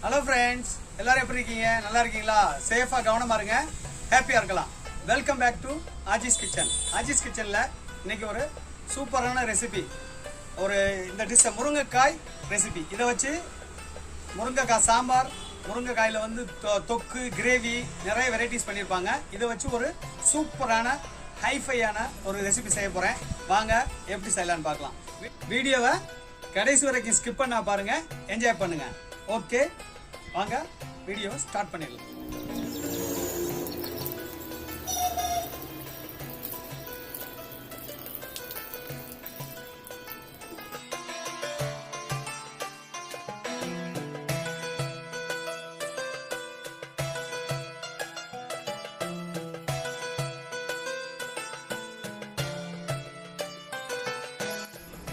Hello friends, எல்லாரும் எப்படி இருக்கீங்க? நல்லா இருக்கீங்களா? சேஃபா கவனமா இருங்க. ஹேப்பியா இருக்கலாம். Welcome back to Hajis kitchen. Hajis kitchenல இன்னைக்கு ஒரு சூப்பரான ரெசிபி. இந்த டிஷ் முருங்கைக்காய் ரெசிபி. இத வச்சு முருங்கைக்காய் சாம்பார், முருங்கைக்காயில வந்து தொக்கு, கிரேவி நிறைய வெரைட்டிஸ் பண்ணிருப்பாங்க. இத வச்சு ஒரு சூப்பரான ஹைஃபையான ஒரு ரெசிபி செய்ய போறேன். வாங்க எப்படி செய்யலாம்னு பார்க்கலாம். வீடியோவை கடைசி வரைக்கும் ஸ்கிப் பண்ணா பாருங்க, என்ஜாய் பண்ணுங்க. ஓகே, வாங்க வீடியோ ஸ்டார்ட் பண்ணிடலாம்.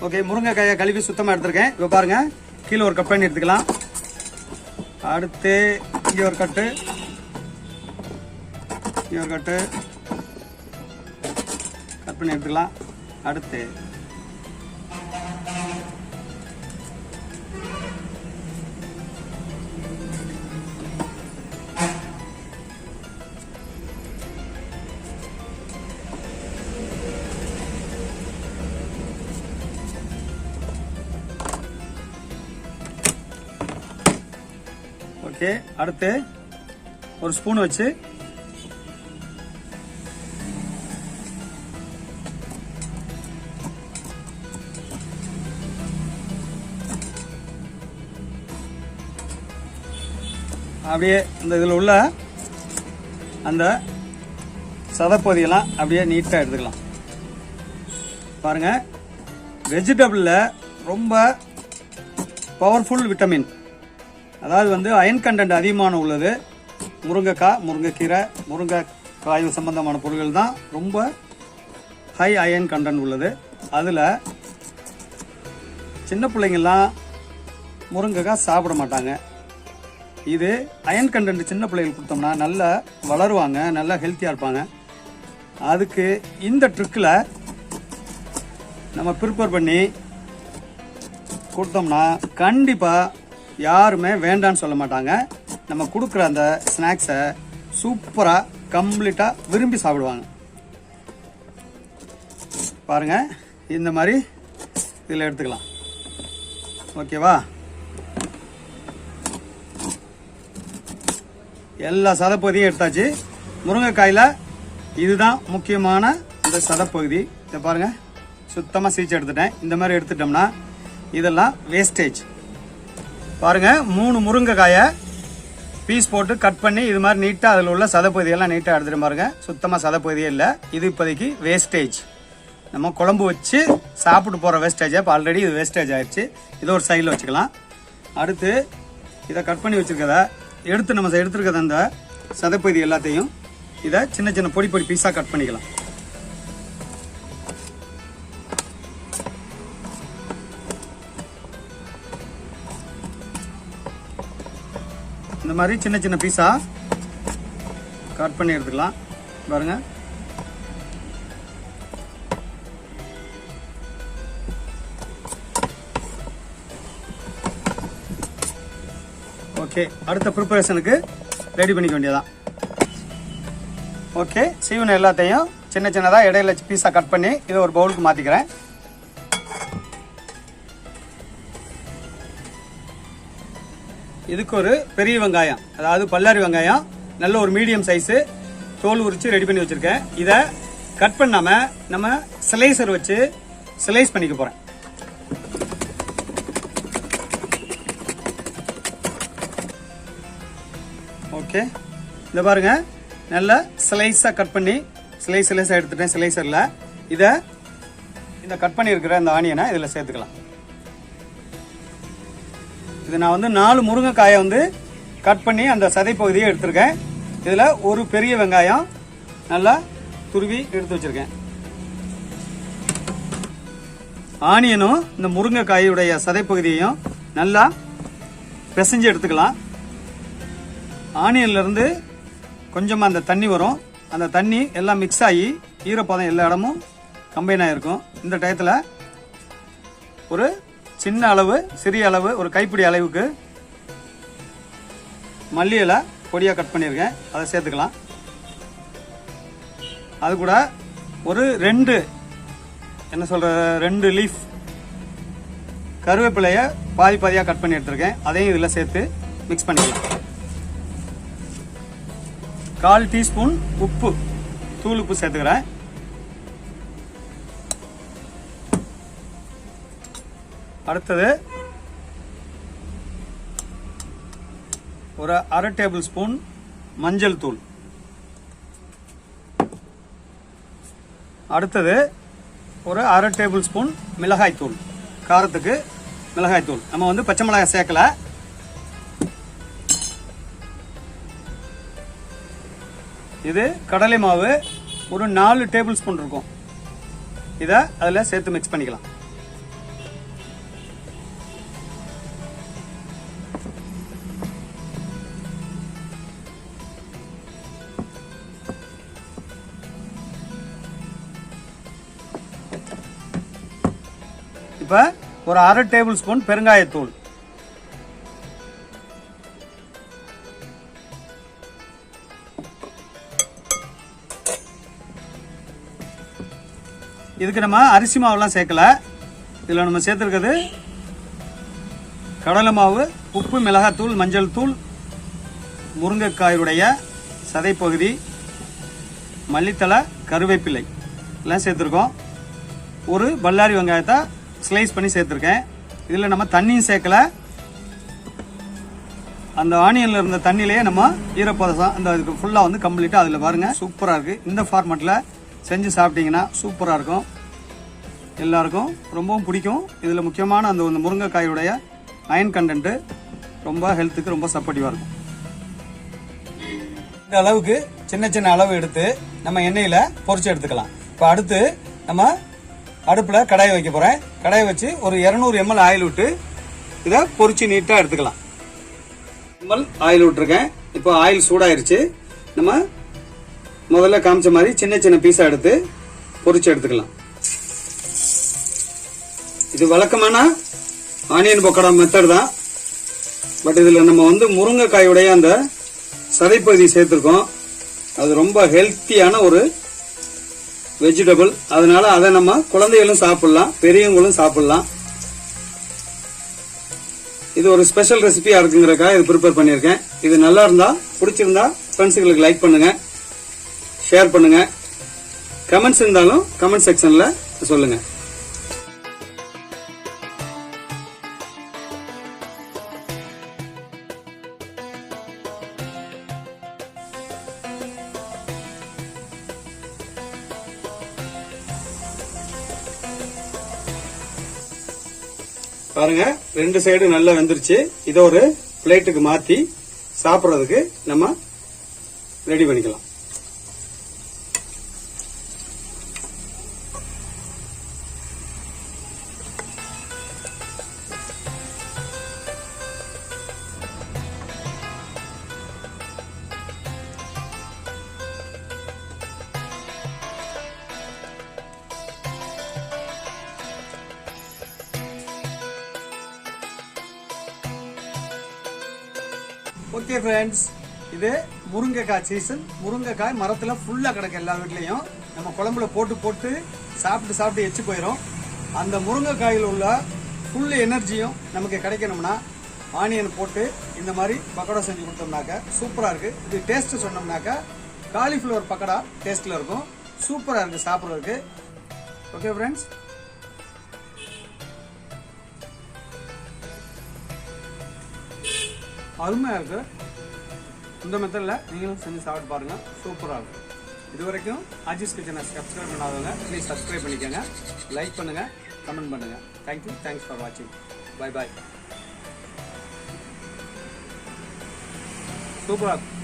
ஓகே, முருங்கைக்காயை கழுவி சுத்தமாக எடுத்துருக்கேன். இப்போ பாருங்க, கீழே ஒரு கப் பண்ணி எடுத்துக்கலாம். அடுத்து இங்கே ஒரு கட்டு, இங்கே ஒரு கட்டு கட் பண்ணி எடுத்துக்கலாம். அடுத்து ஓகே, அடுத்து ஒரு ஸ்பூன் வச்சு அப்படியே இந்த இதில் உள்ள அந்த சதப்பகுதியெல்லாம் அப்படியே நீட்டாக எடுத்துக்கலாம். பாருங்க, வெஜிடபிளில் ரொம்ப பவர்ஃபுல் விட்டமின், அதாவது வந்து அயன் கண்டென்ட் அதிகமான உள்ளது முருங்கைக்காய், முருங்கைக்கீரை, முருங்கைக்காய் சம்பந்தமான பொருட்கள் தான் ரொம்ப ஹை அயன் கண்டென்ட் உள்ளது. அதில் சின்ன பிள்ளைங்கள்லாம் முருங்கைக்காய் சாப்பிட மாட்டாங்க. இது அயன் கண்டென்ட் சின்ன பிள்ளைங்களுக்கு கொடுத்தோம்னா நல்லா வளருவாங்க, நல்லா ஹெல்த்தியாக இருப்பாங்க. அதுக்கு இந்த ட்ரிக்கில் நம்ம ப்ரிப்பேர் பண்ணி கொடுத்தோம்னா கண்டிப்பாக யாருமே வேண்டான்னு சொல்ல மாட்டாங்க. நம்ம கொடுக்குற அந்த ஸ்நாக்ஸை சூப்பராக கம்ப்ளீட்டாக விரும்பி சாப்பிடுவாங்க. பாருங்க, இந்த மாதிரி இதில் எடுத்துக்கலாம். ஓகேவா? எல்லா சதப்பகுதியும் எடுத்தாச்சு. முருங்கைக்காயில் இதுதான் முக்கியமான இந்த சதப்பகுதி. இதை பாருங்க, சுத்தமாக சீச்சு எடுத்துட்டேன். இந்த மாதிரி எடுத்துட்டோம்னா இதெல்லாம் வேஸ்டேஜ். பாருங்க, 3 முருங்கைக்காயை பீஸ் போட்டு கட் பண்ணி இது மாதிரி நீட்டாக அதில் உள்ள சதப்பகுதியெல்லாம் நீட்டாக எடுத்துட்டு பாருங்க. சுத்தமாக சதப்பகுதியே இல்லை. இது இப்போதைக்கு வேஸ்டேஜ். நம்ம குழம்பு வச்சு சாப்பிட்டு போகிற வேஸ்டேஜ். இப்போ ஆல்ரெடி இது வேஸ்டேஜ் ஆயிடுச்சு. இதை ஒரு சைடில் வச்சுக்கலாம். அடுத்து இதை கட் பண்ணி வச்சுருக்கத எடுத்து நம்ம எடுத்துருக்கத அந்த சதப்பகுதி எல்லாத்தையும் இதை சின்ன சின்ன பொடி பொடி பீஸாக கட் பண்ணிக்கலாம். இந்த மாதிரி சின்ன சின்ன பீஸா கட் பண்ணி எடுத்துக்கலாம். பாருங்க, ஓகே. அடுத்த ப்ரிப்பரேஷனுக்கு ரெடி பண்ணிக்க வேண்டியதான். ஓகே, சீவனை எல்லாத்தையும் சின்ன சின்னதாக இடையில பீஸா கட் பண்ணி இதை ஒரு பவுலுக்கு மாற்றிக்கிறேன். இதுக்கு ஒரு பெரிய வெங்காயம், அதாவது பல்லாரி வெங்காயம், நல்ல ஒரு மீடியம் சைஸு தோல் உரிச்சு ரெடி பண்ணி வச்சிருக்கேன். இதை கட் பண்ணாம நம்ம ஸ்லைசர் வச்சு ஸ்லைஸ் பண்ணிக்க போறேன். ஓகே, இதை பாருங்க, நல்ல ஸ்லைஸாக கட் பண்ணி ஸ்லைஸாக எடுத்துட்டேன் ஸ்லைசரில். இதை இந்த கட் பண்ணி இருக்கிற இந்த ஆனியனை இதில் சேர்த்துக்கலாம். இது நான் வந்து 4 முருங்கைக்காயை வந்து கட் பண்ணி அந்த சதை பகுதியை எடுத்திருக்கேன். இதில் ஒரு பெரிய வெங்காயம் நல்லா துருவி எடுத்து வச்சிருக்கேன். ஆனியனும் இந்த முருங்கைக்காயுடைய சதை பகுதியையும் நல்லா பிசைஞ்சு எடுத்துக்கலாம். ஆனியன்ல இருந்து கொஞ்சமாக அந்த தண்ணி வரும். அந்த தண்ணி எல்லாம் மிக்ஸ் ஆகி ஈரப்பதம் எல்லா இடமும் கம்பைன் ஆகிருக்கும். இந்த டயத்தில் ஒரு சின்ன அளவு, சிறிய அளவு, ஒரு கைப்பிடி அளவுக்கு மல்லி இலை பொடியாக கட் பண்ணியிருக்கேன், அதை சேர்த்துக்கலாம். அது கூட ஒரு 2 லீஃப் கருவேப்பிலையை பாதியாக கட் பண்ணி எடுத்துருக்கேன், அதையும் இதில் சேர்த்து மிக்ஸ் பண்ணிக்கலாம். 1/4 டீஸ்பூன் உப்பு, தூள் உப்பு சேர்த்துக்கிறேன். அடுத்தது ஒரு 1/2 டேபிள் ஸ்பூன் மஞ்சள் தூள். அடுத்தது ஒரு 1/2 டேபிள் ஸ்பூன் மிளகாய் தூள். காரத்துக்கு மிளகாய் தூள். நம்ம வந்து பச்சை மிளகாய் சேர்க்கல. இது கடலை மாவு ஒரு 4 டேபிள் ஸ்பூன் இருக்கும். இதை அதில் சேர்த்து மிக்ஸ் பண்ணிக்கலாம். இப்போ ஒரு 1/2 டேபிள் ஸ்பூன் பெருங்காயத்தூள். இதுக்கு நம்ம அரிசி மாவுலாம் சேர்க்கல. இதில் நம்ம சேர்த்துருக்கிறது கடலை மாவு, உப்பு, மிளகாத்தூள், மஞ்சள் தூள், முருங்கைக்காயுடைய சதைப்பகுதி, மல்லித்தலை, கருவேப்பிலை எல்லாம் சேர்த்துருக்கோம். ஒரு பல்லாரி வெங்காயத்தை ஸ்லைஸ் பண்ணி சேர்த்துருக்கேன். இதில் நம்ம தண்ணியும் சேர்க்கல. அந்த ஆனியனில் இருந்த தண்ணியிலேயே நம்ம ஈரப்பதம் அந்த இதுக்கு ஃபுல்லாக வந்து கம்ப்ளீட்டாக அதில் பாருங்கள், சூப்பராக இருக்குது. இந்த ஃபார்மெட்டில் செஞ்சு சாப்பிட்டீங்கன்னா சூப்பராக இருக்கும், எல்லாருக்கும் ரொம்பவும் பிடிக்கும். இதில் முக்கியமான அந்த முருங்கைக்காயுடைய அயன் கண்டென்ட்டு ரொம்ப ஹெல்த்துக்கு ரொம்ப சப்போர்ட்டிவாக இருக்கும். இந்த அளவுக்கு சின்ன சின்ன அளவு எடுத்து நம்ம எண்ணெயில் பொரிச்சு எடுத்துக்கலாம். இப்போ அடுத்து நம்ம அடுப்பில் கடாயை வைக்க போகிறேன். கடாயை வச்சு ஒரு 200 ml ஆயில் விட்டு இதை பொரிச்சு நீட்டாக எடுத்துக்கலாம். ml ஆயில் விட்டுருக்கேன். இப்போ ஆயில் சூடாயிருச்சு. நம்ம முதல்ல காமிச்ச மாதிரி சின்ன சின்ன பீஸா எடுத்து பொரிச்சு எடுத்துக்கலாம். இது வழக்கமான ஆனியன் பக்கோடா மெத்தட் தான். பட் இதில் நம்ம வந்து முருங்கைக்காயுடைய அந்த சதைப்பகுதி சேர்த்துருக்கோம். அது ரொம்ப ஹெல்த்தியான ஒரு வெஜிடபிள். அதனால அதை நம்ம குழந்தைகளும் சாப்பிடலாம், பெரியவங்களும் சாப்பிடலாம். இது ஒரு ஸ்பெஷல் ரெசிபியா இருக்குங்கிறக்காக இது ப்ரிப்பேர் பண்ணியிருக்கேன். இது நல்லா இருந்தா, பிடிச்சிருந்தா ஃப்ரெண்ட்ஸுங்களுக்கு லைக் பண்ணுங்க, ஷேர் பண்ணுங்க. கமெண்ட்ஸ் இருந்தாலும் கமெண்ட் செக்ஷன்ல சொல்லுங்க. பாருங்க, 2 சைடு நல்லா வெந்துருச்சு. இதை ஒரு பிளேட்டுக்கு மாத்தி சாப்பிட்றதுக்கு நம்ம ரெடி பண்ணிக்கலாம். ஓகே ஃப்ரெண்ட்ஸ், இது முருங்கைக்காய் சீசன். முருங்கைக்காய் மரத்தில் ஃபுல்லாக கிடக்கு எல்லா வீட்லேயும். நம்ம குழம்புல போட்டு போட்டு சாப்பிட்டு எச்சு போயிடும். அந்த முருங்கைக்காயில் உள்ள ஃபுல் எனர்ஜியும் நமக்கு கிடைக்கணும்னா ஆனியன் போட்டு இந்த மாதிரி பக்கோடா செஞ்சு கொடுத்தோம்னாக்கா சூப்பராக இருக்குது. இது டேஸ்ட்டு சொன்னோம்னாக்கா காலிஃப்ளவர் பக்கோடா டேஸ்ட்டில் இருக்கும். சூப்பராக இருக்குது சாப்பிட்றதுக்கு. ஓகே ஃப்ரெண்ட்ஸ், அருமையாக இருக்குது. இந்த மெத்தடில் நீங்களும் செஞ்சு சாப்பிட்டு பாருங்கள், சூப்பராக இருக்கும். இது வரைக்கும் ஹாஜிஸ் கிச்சனை சப்ஸ்கிரைப் பண்ணாதவங்க ப்ளீஸ் சப்ஸ்கிரைப் பண்ணிக்கோங்க, லைக் பண்ணுங்கள், கமெண்ட் பண்ணுங்கள். தேங்க்யூ, தேங்க்ஸ் ஃபார் வாட்சிங். Bye bye. சூப்பராக இருக்கும்.